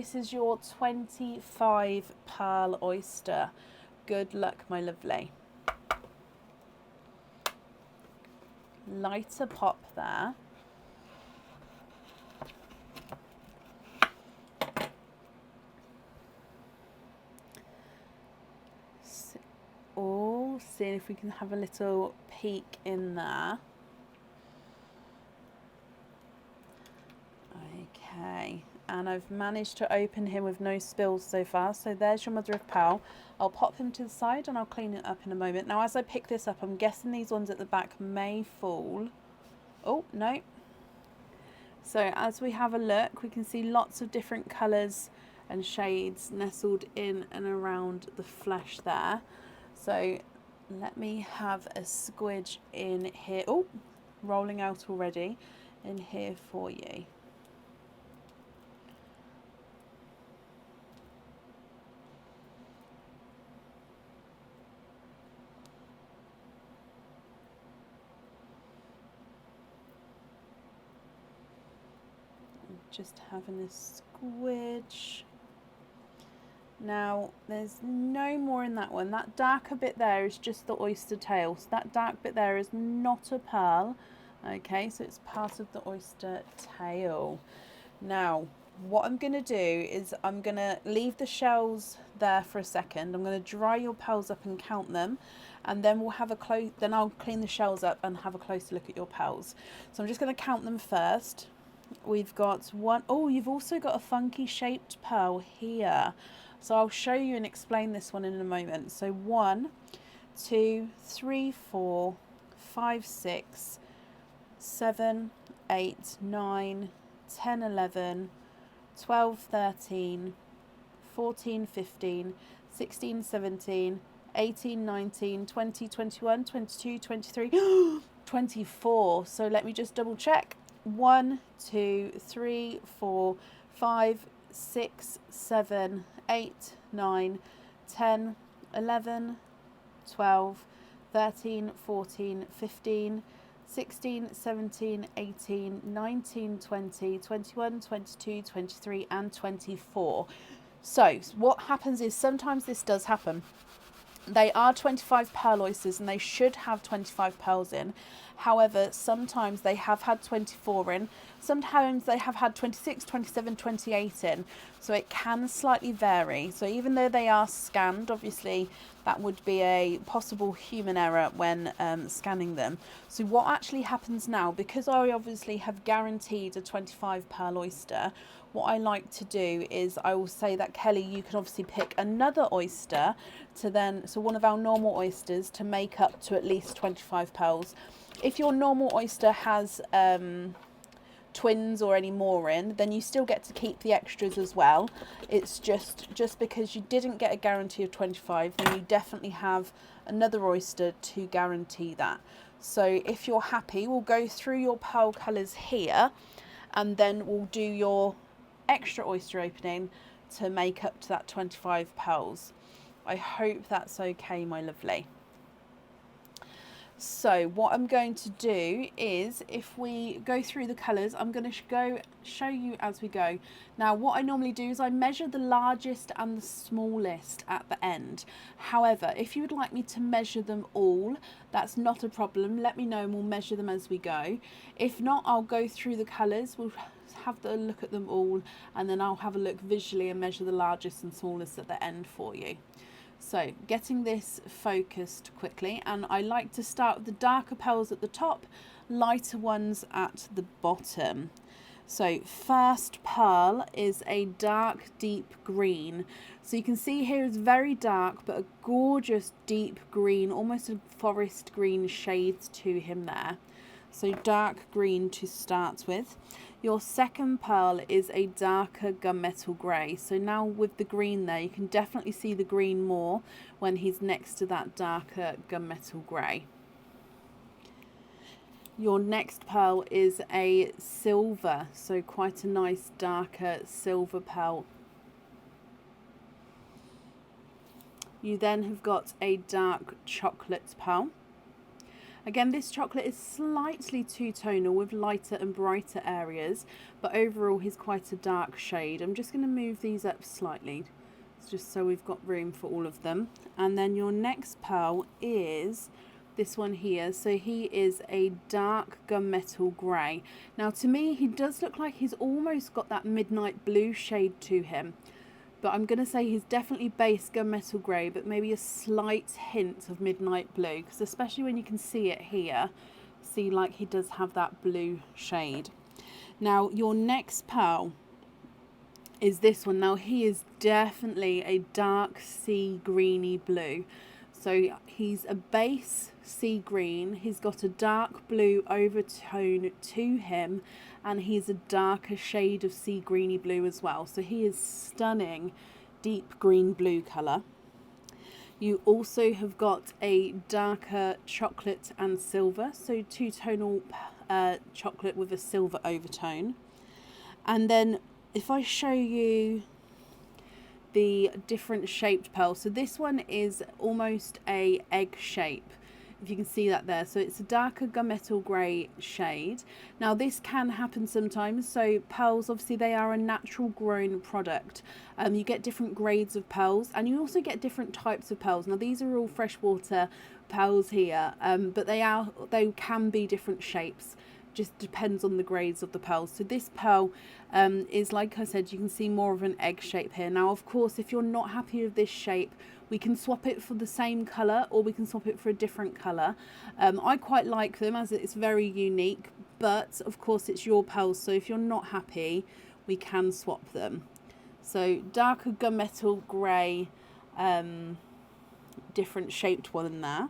this is your 25 pearl oyster. Good luck, my lovely. Lighter pop there. Oh, seeing if we can have a little peek in there. Okay, and I've managed to open him with no spills so far. So there's your mother of pearl. I'll pop him to the side and I'll clean it up in a moment. Now, as I pick this up, I'm guessing these ones at the back may fall. Oh, no. So as we have a look, we can see lots of different colours and shades nestled in and around the flesh there. So let me have a squidge in here. Oh, rolling out already in here for you. Just having a squidge. Now, there's no more in that one. That darker bit there is just the oyster tail. So that dark bit there is not a pearl. Okay, so it's part of the oyster tail. Now, what I'm going to do is I'm going to leave the shells there for a second. I'm going to dry your pearls up and count them. And then we'll have then I'll clean the shells up and have a closer look at your pearls. So I'm just going to count them first. We've got one. Oh, you've also got a funky shaped pearl here. So I'll show you and explain this one in a moment. So 1, 2, 3, 4, 5, 6, 7, 8, 9, 10, 11, 12, 13, 14, 15, 16, 17, 18, 19, 20, 21, 22, 23, 24. So let me just double check. 1, 2, 3, 4, 5, 6, 7, 8, 9, 10, 11, 12, 13, 14, 15, 16, 17, 18, 19, 20, 21, 22, 23 and 24. So what happens is sometimes this does happen. They are 25 pearl oysters and they should have 25 pearls in. However, sometimes they have had 24 in. Sometimes they have had 26, 27, 28 in. So it can slightly vary. So even though they are scanned, obviously that would be a possible human error when scanning them. So what actually happens now, because I obviously have guaranteed a 25 pearl oyster, what I like to do is I will say that, Kelly, you can obviously pick another oyster to then, so one of our normal oysters, to make up to at least 25 pearls. If your normal oyster has twins or any more in, then you still get to keep the extras as well. It's just because you didn't get a guarantee of 25, then you definitely have another oyster to guarantee that. So if you're happy, we'll go through your pearl colours here and then we'll do your extra oyster opening to make up to that 25 pearls. I hope that's okay, my lovely. So what I'm going to do is, if we go through the colours, I'm going to show you as we go. Now, what I normally do is I measure the largest and the smallest at the end. However, if you would like me to measure them all, that's not a problem. Let me know and we'll measure them as we go. If not, I'll go through the colours. We'll have a look at them all and then I'll have a look visually and measure the largest and smallest at the end for you. So getting this focused quickly, and I like to start with the darker pearls at the top, lighter ones at the bottom. So first pearl is a dark deep green. So you can see here it's very dark but a gorgeous deep green, almost a forest green shade to him there. So dark green to start with. Your second pearl is a darker gunmetal grey. So now with the green there, you can definitely see the green more when he's next to that darker gunmetal grey. Your next pearl is a silver, so quite a nice darker silver pearl. You then have got a dark chocolate pearl. Again, this chocolate is slightly two-tonal with lighter and brighter areas, but overall he's quite a dark shade. I'm just going to move these up slightly, just so we've got room for all of them. And then your next pearl is this one here. So he is a dark gunmetal grey. Now to me he does look like he's almost got that midnight blue shade to him, but I'm going to say he's definitely base gunmetal grey, but maybe a slight hint of midnight blue, because especially when you can see it here, see like he does have that blue shade. Now your next pearl is this one. Now he is definitely a dark sea greeny blue. So he's a base sea green, he's got a dark blue overtone to him, and he's a darker shade of sea greeny blue as well. So he is stunning deep green blue colour. You also have got a darker chocolate and silver, so two-tonal chocolate with a silver overtone. And then if I show you the different shaped pearl, so this one is almost a egg shape, if you can see that there. So it's a darker gunmetal grey shade. Now this can happen sometimes. So pearls, obviously they are a natural grown product. You get different grades of pearls, and you also get different types of pearls. Now these are all freshwater pearls here, but they can be different shapes. Just depends on the grades of the pearls. So this pearl is, like I said, you can see more of an egg shape here. Now of course if you're not happy with this shape, we can swap it for the same colour, or we can swap it for a different colour. I quite like them as it's very unique, but of course it's your pearls, so if you're not happy we can swap them. So darker gunmetal grey, different shaped one there.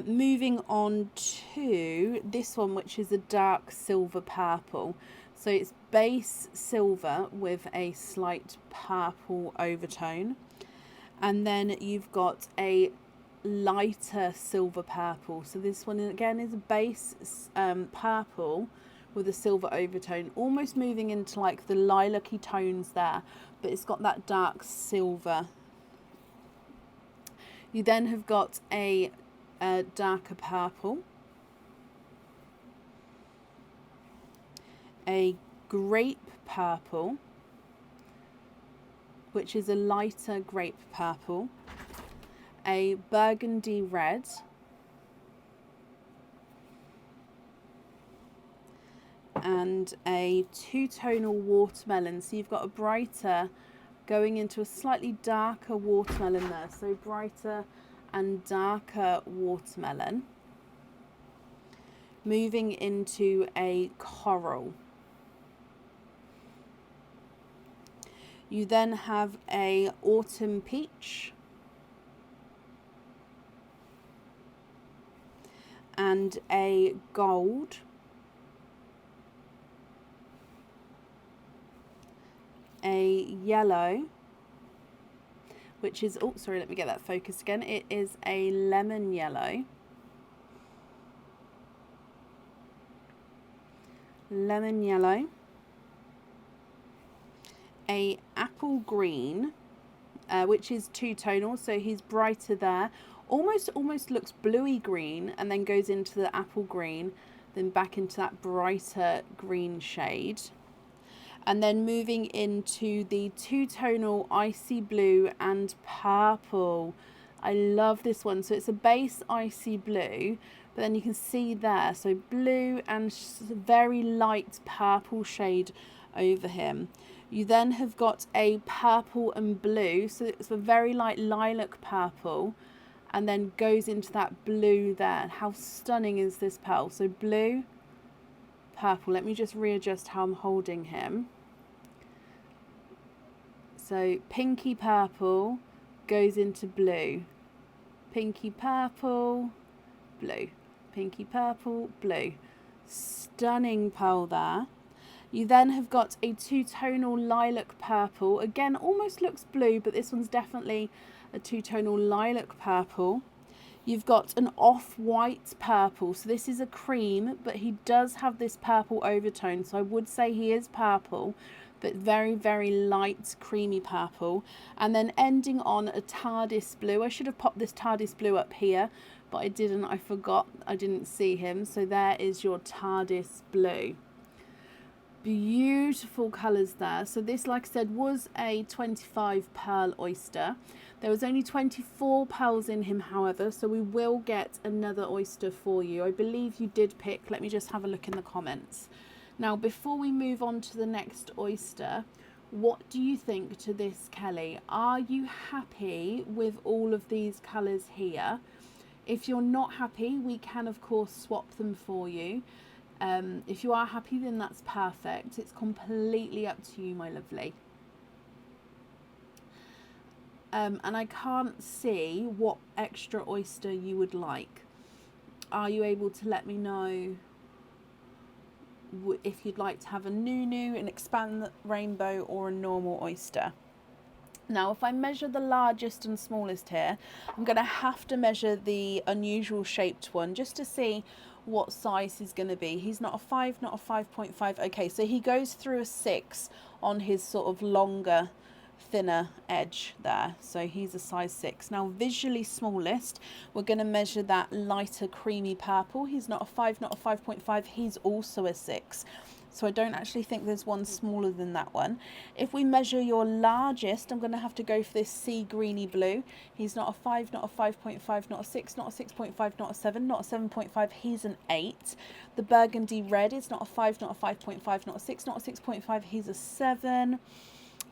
Moving on to this one, which is a dark silver purple. So it's base silver with a slight purple overtone. And then you've got a lighter silver purple. So this one again is a base purple with a silver overtone, almost moving into like the lilac-y tones there, but it's got that dark silver. You then have got a darker purple, a grape purple, which is a lighter grape purple, a burgundy red, and a two-tonal watermelon. So you've got a brighter going into a slightly darker watermelon there, so brighter and darker watermelon, moving into a coral. You then have a autumn peach and a gold, a yellow, which is, oh sorry, let me get that focused again. It is a lemon yellow, a apple green, which is two-tonal, so he's brighter there, almost looks bluey green, and then goes into the apple green, then back into that brighter green shade. And then moving into the two-tonal icy blue and purple. I love this one. So it's a base icy blue, but then you can see there, so blue and very light purple shade over him. You then have got a purple and blue, so it's a very light lilac purple, and then goes into that blue there. How stunning is this pearl? So blue, purple. Let me just readjust how I'm holding him. So pinky purple goes into blue, pinky purple, blue, pinky purple, blue. Stunning pearl there. You then have got a two-tonal lilac purple. Again, almost looks blue, but this one's definitely a two-tonal lilac purple. You've got an off-white purple. So this is a cream, but he does have this purple overtone. So I would say he is purple, but very, very light, creamy purple. And then ending on a TARDIS blue. I should have popped this TARDIS blue up here, but I forgot, I didn't see him. So there is your TARDIS blue. Beautiful colours there. So this, like I said, was a 25 pearl oyster. There was only 24 pearls in him, however, so we will get another oyster for you. I believe you did pick, let me just have a look in the comments. Now, before we move on to the next oyster, what do you think to this, Kelly? Are you happy with all of these colours here? If you're not happy, we can of course swap them for you. If you are happy, then that's perfect. It's completely up to you, my lovely. And I can't see what extra oyster you would like. Are you able to let me know if you'd like to have a Nunu, an expand rainbow, or a normal oyster? Now, if I measure the largest and smallest here, I'm going to have to measure the unusual shaped one just to see what size he's going to be. He's not a 5, not a 5.5. Okay, so he goes through a 6 on his sort of longer, thinner edge there. So he's a size 6. Now, visually smallest, we're going to measure that lighter creamy purple. He's not a 5, not a 5.5. He's also a 6. So I don't actually think there's one smaller than that one. If we measure your largest, I'm going to have to go for this sea greeny blue. He's not a 5, not a 5.5, not a 6, not a 6.5, not a 7, not a 7.5. He's an 8. The burgundy red is not a 5, not a 5.5, not a 6, not a 6.5. He's a 7.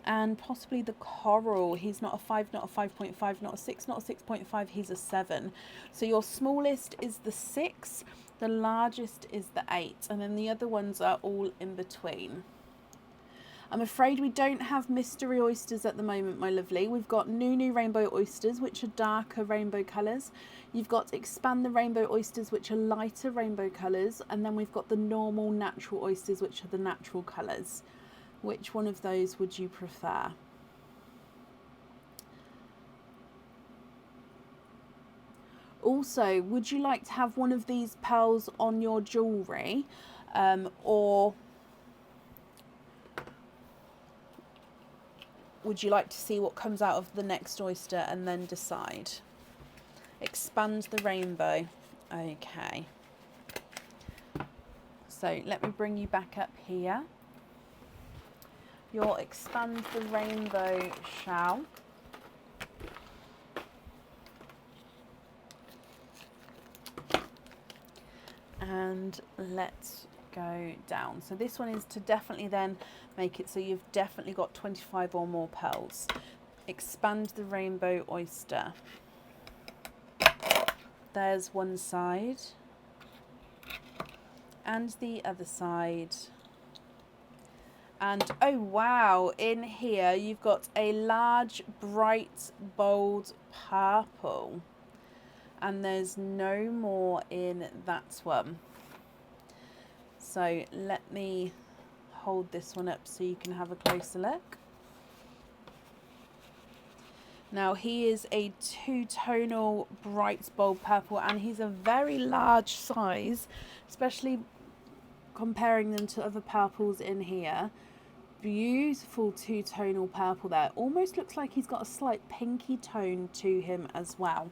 And possibly the coral, he's not a 5, not a 5.5, not a 6, not a 6.5, he's a 7. So your smallest is the 6, the largest is the 8, and then the other ones are all in between. I'm afraid we don't have mystery oysters at the moment, my lovely. We've got Nunu rainbow oysters, which are darker rainbow colours. You've got expand the rainbow oysters, which are lighter rainbow colours, and then we've got the normal natural oysters, which are the natural colours. Which one of those would you prefer? Also, would you like to have one of these pearls on your jewellery, or would you like to see what comes out of the next oyster and then decide? Expand the rainbow. Okay. So let me bring you back up here. Your expand the rainbow shell. And let's go down. So this one is to definitely then make it so you've definitely got 25 or more pearls. Expand the rainbow oyster. There's one side. And the other side. And oh wow, in here you've got a large, bright, bold purple. And there's no more in that one. So let me hold this one up so you can have a closer look. Now he is a two-tonal, bright, bold purple, and he's a very large size, especially comparing them to other purples in here. Beautiful two-tonal purple there. Almost looks like he's got a slight pinky tone to him as well.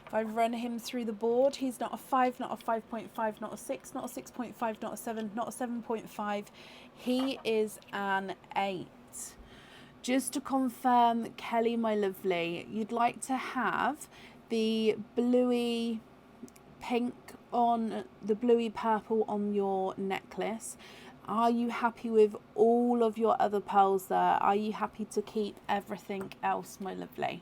If I run him through the board, he's not a 5, not a 5.5, not a 6, not a 6.5, not a 7, not a 7.5. He is an 8. Just to confirm, Kelly, my lovely, you'd like to have the bluey pink on the bluey purple on your necklace. Are you happy with all of your other pearls there? Are you happy to keep everything else, my lovely?